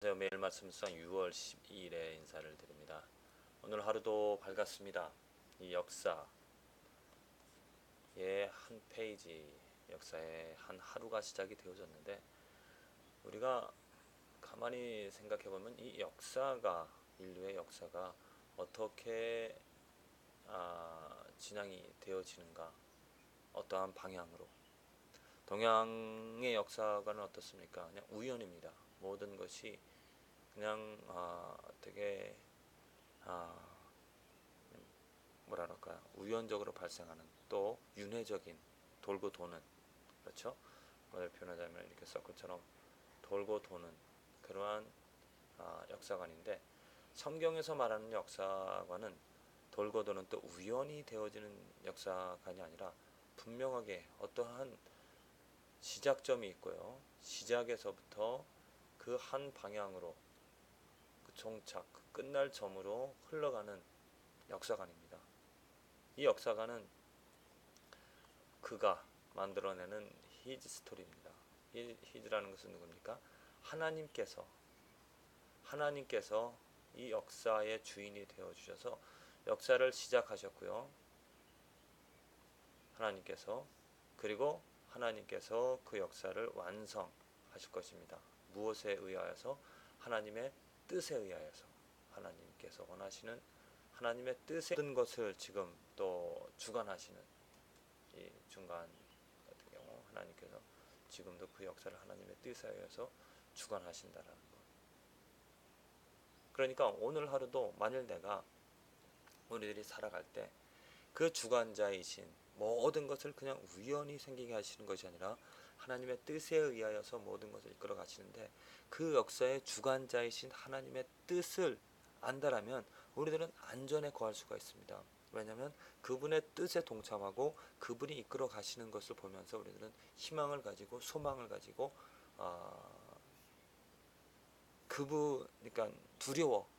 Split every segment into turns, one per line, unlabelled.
안녕하세요. 매일 말씀상 6월 12일에 인사를 드립니다. 오늘 하루도 밝았습니다. 이 역사의 한 페이지, 역사의 한 하루가 시작이 되어졌는데 우리가 가만히 생각해 보면 이 역사가 인류의 역사가 어떻게 진행이 되어지는가, 어떠한 방향으로 동양의 역사관은 어떻습니까? 그냥 우연입니다. 모든 것이 그냥 되게 아, 뭐라 그럴까요? 우연적으로 발생하는 또 윤회적인 돌고 도는 그렇죠? 오늘 표현하자면 이렇게 서클처럼 돌고 도는 그러한 역사관인데 성경에서 말하는 역사관은 돌고 도는 또 우연히 되어지는 역사관이 아니라 분명하게 어떠한 시작점이 있고요. 시작에서부터 그 한 방향으로 그 종착, 그 끝날 점으로 흘러가는 역사관입니다. 이 역사관은 그가 만들어내는 히즈 스토리입니다. 이 히즈라는 것은 누굽니까? 하나님께서 이 역사의 주인이 되어 주셔서 역사를 시작하셨고요. 하나님께서 그리고 하나님께서 그 역사를 완성하실 것입니다. 무엇에 의하여서? 하나님의 뜻에 의하여서 하나님께서 원하시는 하나님의 뜻의 모든 것을 지금 또 주관하시는 이 중간 같은 경우 하나님께서 지금도 그 역사를 하나님의 뜻에 의해서 주관하신다라는 것. 그러니까 오늘 하루도 만일 내가 우리들이 살아갈 때 그 주관자이신 모든 것을 그냥 우연히 생기게 하시는 것이 아니라 하나님의 뜻에 의하여서 모든 것을 이끌어 가시는데 그 역사의 주관자이신 하나님의 뜻을 안다라면 우리들은 안전에 거할 수가 있습니다. 왜냐하면 그분의 뜻에 동참하고 그분이 이끌어 가시는 것을 보면서 우리들은 희망을 가지고 소망을 가지고 그러니까 두려워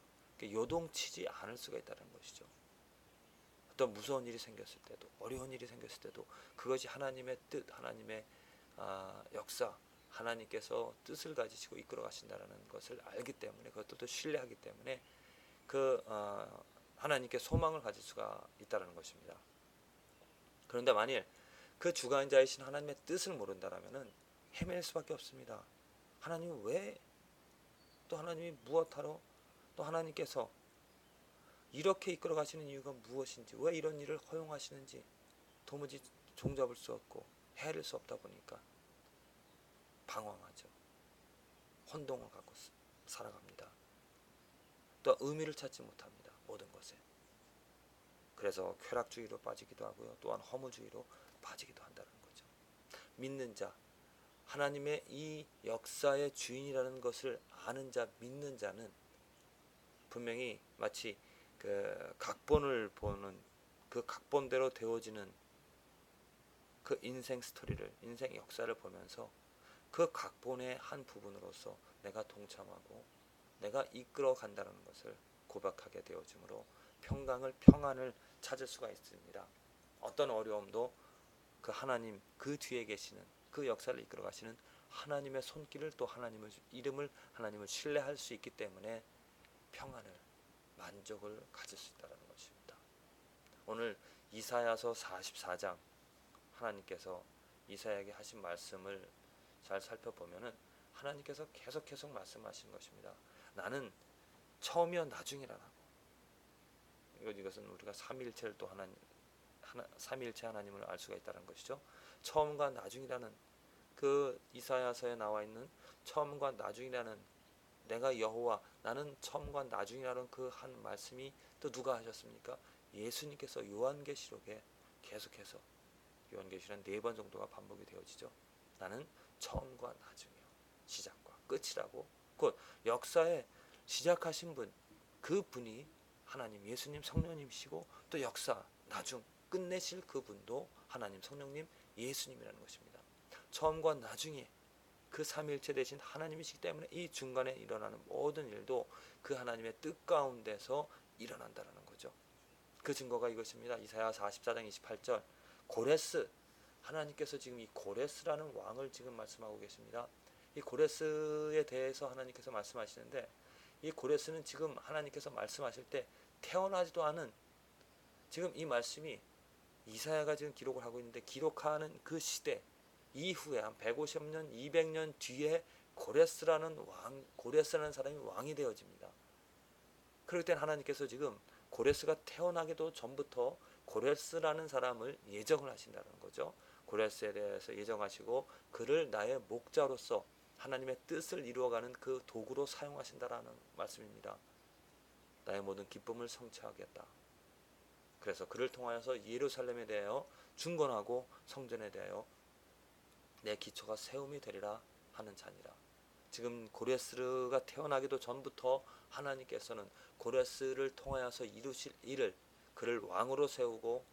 요동치지 않을 수가 있다는 것이죠. 어떤 무서운 일이 생겼을 때도 어려운 일이 생겼을 때도 그것이 하나님의 뜻, 하나님의 역사, 하나님께서 뜻을 가지시고 이끌어 가신다는 것을 알기 때문에 그것도 또 신뢰하기 때문에 그 하나님께 소망을 가질 수가 있다는 것입니다. 그런데 만일 그 주관자이신 하나님의 뜻을 모른다라면은 헤맬 수밖에 없습니다. 하나님은 왜? 또 하나님이 무엇하러? 또 하나님께서 이렇게 이끌어 가시는 이유가 무엇인지, 왜 이런 일을 허용하시는지 도무지 종잡을 수 없고 헤아릴 수 없다 보니까 방황하죠. 혼동을 갖고 살아갑니다. 또 의미를 찾지 못합니다. 모든 것에. 그래서 쾌락주의로 빠지기도 하고요. 또한 허무주의로 빠지기도 한다는 거죠. 믿는 자, 하나님의 이 역사의 주인이라는 것을 아는 자, 믿는 자는 분명히 마치 그 각본을 보는 그 각본대로 되어지는 그 인생 스토리를, 인생 역사를 보면서 그 각본의 한 부분으로서 내가 동참하고 내가 이끌어 간다는 것을 고백하게 되어지므로 평안을 찾을 수가 있습니다. 어떤 어려움도 그 하나님 그 뒤에 계시는 그 역사를 이끌어 가시는 하나님의 손길을 또 하나님의 이름을 하나님을 신뢰할 수 있기 때문에 평안을 만족을 가질 수 있다는 것입니다. 오늘 이사야서 44장 하나님께서 이사야에게 하신 말씀을 잘 살펴보면은 하나님께서 계속 말씀하시는 것입니다. 나는 처음이요 나중이라고. 이것은 우리가 삼위일체를 또 삼위일체 하나님을 알 수가 있다는 것이죠. 처음과 나중이라는 그 이사야서에 나와 있는 처음과 나중이라는 내가 여호와 나는 처음과 나중이라는 그 한 말씀이 또 누가 하셨습니까? 예수님께서 요한계시록에 계속해서 요한계시록은 4번 정도가 반복이 되어지죠. 나는 처음과 나중이요 시작과 끝이라고 곧 역사에 시작하신 분 그 분이 하나님 예수님 성령님이시고 또 역사 나중 끝내실 그분도 하나님 성령님 예수님이라는 것입니다. 처음과 나중에 그 삼위일체 되신 하나님이시기 때문에 이 중간에 일어나는 모든 일도 그 하나님의 뜻 가운데서 일어난다는 거죠. 그 증거가 이것입니다. 이사야 44장 28절 고레스 하나님께서 지금 이 고레스라는 왕을 지금 말씀하고 계십니다. 이 고레스에 대해서 하나님께서 말씀하시는데, 이 고레스는 지금 하나님께서 말씀하실 때 태어나지도 않은, 지금 이 말씀이 이사야가 지금 기록을 하고 있는데, 기록하는 그 시대 이후에 한 150년, 200년 뒤에 고레스라는 사람이 왕이 되어집니다. 그럴 땐 하나님께서 지금 고레스가 태어나기도 전부터 고레스라는 사람을 예정을 하신다는 거죠. 고레스에 대해서 예정하시고 그를 나의 목자로서 하나님의 뜻을 이루어가는 그 도구로 사용하신다라는 말씀입니다. 나의 모든 기쁨을 성취하겠다. 그래서 그를 통하여서 예루살렘에 대하여 중건하고 성전에 대하여 내 기초가 세움이 되리라 하는 자니라. 지금 고레스가 태어나기도 전부터 하나님께서는 고레스를 통하여서 이루실 일을, 그를 왕으로 세우고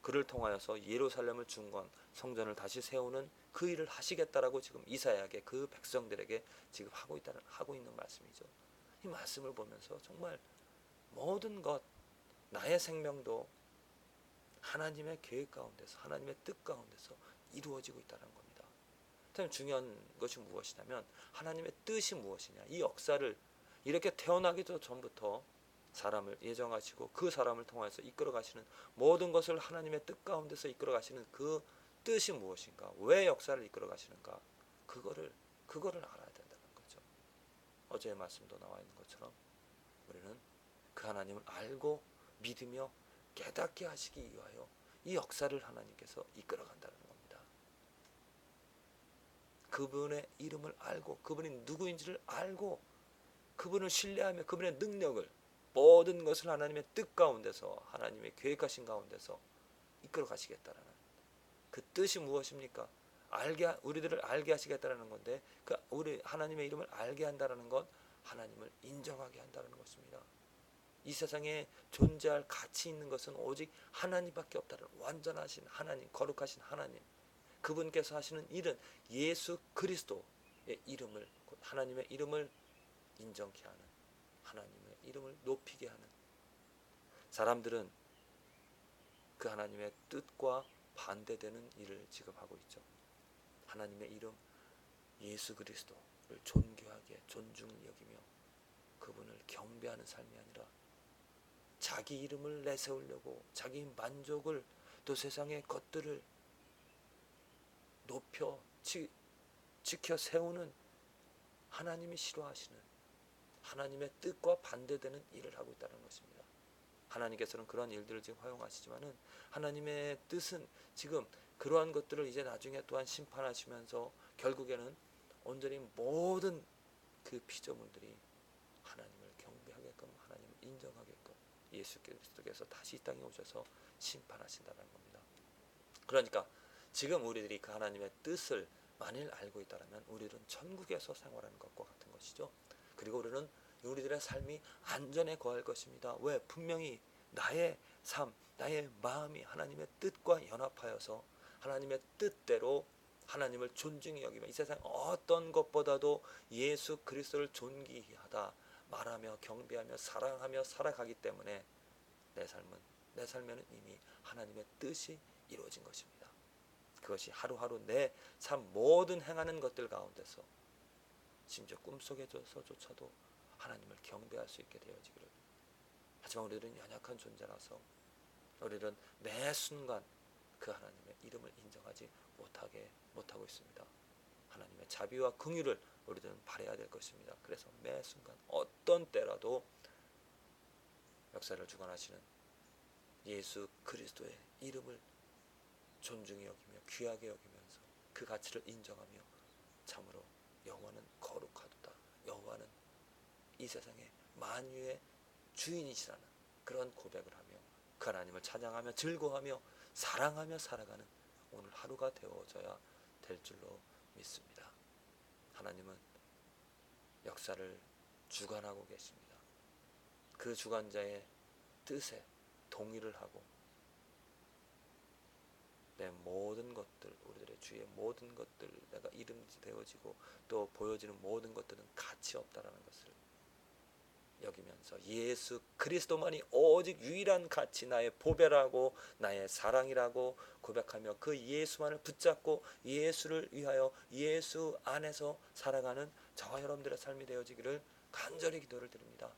그를 통하여서 예루살렘을 중건, 성전을 다시 세우는 그 일을 하시겠다라고 지금 이사야에게, 그 백성들에게 지금 하고 있는 말씀이죠. 이 말씀을 보면서 정말 모든 것, 나의 생명도 하나님의 계획 가운데서, 하나님의 뜻 가운데서 이루어지고 있다는 겁니다. 참 중요한 것이 무엇이냐면 하나님의 뜻이 무엇이냐. 이 역사를 이렇게 태어나기도 전부터 사람을 예정하시고 그 사람을 통해서 이끌어 가시는 모든 것을 하나님의 뜻 가운데서 이끌어 가시는 그 뜻이 무엇인가, 왜 역사를 이끌어 가시는가, 그거를 알아야 된다는 거죠. 어제의 말씀도 나와 있는 것처럼 우리는 그 하나님을 알고 믿으며 깨닫게 하시기 위하여 이 역사를 하나님께서 이끌어 간다는 겁니다. 그분의 이름을 알고, 그분이 누구인지를 알고, 그분을 신뢰하며 그분의 능력을, 모든 것을 하나님의 뜻 가운데서, 하나님의 계획하신 가운데서 이끌어 가시겠다라는 그 뜻이 무엇입니까? 우리들을 알게 하시겠다라는 건데, 그 우리 하나님의 이름을 알게 한다라는 건 하나님을 인정하게 한다는 것입니다. 이 세상에 존재할 가치 있는 것은 오직 하나님밖에 없다는, 완전하신 하나님, 거룩하신 하나님, 그분께서 하시는 일은 예수 그리스도의 이름을, 하나님의 이름을 인정케 하는, 하나님의 이름을 높이게 하는, 사람들은 그 하나님의 뜻과 반대되는 일을 지금 하고 있죠. 하나님의 이름 예수 그리스도를 존귀하게, 존중을 여기며 그분을 경배하는 삶이 아니라 자기 이름을 내세우려고, 자기 만족을, 또 세상의 것들을 높여 지켜 세우는, 하나님이 싫어하시는 하나님의 뜻과 반대되는 일을 하고 있다는 것입니다. 하나님께서는 그런 일들을 지금 허용하시지만은 하나님의 뜻은 지금 그러한 것들을 이제 나중에 또한 심판하시면서 결국에는 온전히 모든 그 피조물들이 하나님을 경배하게끔, 하나님을 인정하게끔 예수 그리스도께서 다시 이 땅에 오셔서 심판하신다는 겁니다. 그러니까 지금 우리들이 그 하나님의 뜻을 만일 알고 있다면 우리들은 천국에서 생활하는 것과 같은 것이죠. 그리고 우리들의 삶이 안전에 거할 것입니다. 왜? 분명히 나의 삶, 나의 마음이 하나님의 뜻과 연합하여서 하나님의 뜻대로 하나님을 존중히 여기며 이 세상 어떤 것보다도 예수 그리스도를 존귀하다 말하며 경배하며 사랑하며 살아가기 때문에 내 삶에는 이미 하나님의 뜻이 이루어진 것입니다. 그것이 하루하루 내 삶 모든 행하는 것들 가운데서, 심지어 꿈속에서조차도 하나님을 경배할 수 있게 되어지기를. 하지만 우리들은 연약한 존재라서 우리들은 매 순간 그 하나님의 이름을 인정하지 못하고 있습니다. 하나님의 자비와 긍휼을 우리들은 바라야 될 것입니다. 그래서 매 순간 어떤 때라도 역사를 주관하시는 예수 그리스도의 이름을 존중히 여기며 귀하게 여기면서 그 가치를 인정하며 참으로 여호와는 거룩하도다, 여호와는 이 세상의 만유의 주인이시라는 그런 고백을 하며 그 하나님을 찬양하며 즐거워하며 사랑하며 살아가는 오늘 하루가 되어져야 될 줄로 믿습니다. 하나님은 역사를 주관하고 계십니다. 그 주관자의 뜻에 동의를 하고 내 모든 것들, 우리들의 주위의 모든 것들, 내가 이름 되어지고 또 보여지는 모든 것들은 가치 없다라는 것을 여기면서 예수 그리스도만이 오직 유일한 가치, 나의 보배라고, 나의 사랑이라고 고백하며 그 예수만을 붙잡고 예수를 위하여 예수 안에서 살아가는 저와 여러분들의 삶이 되어지기를 간절히 기도를 드립니다.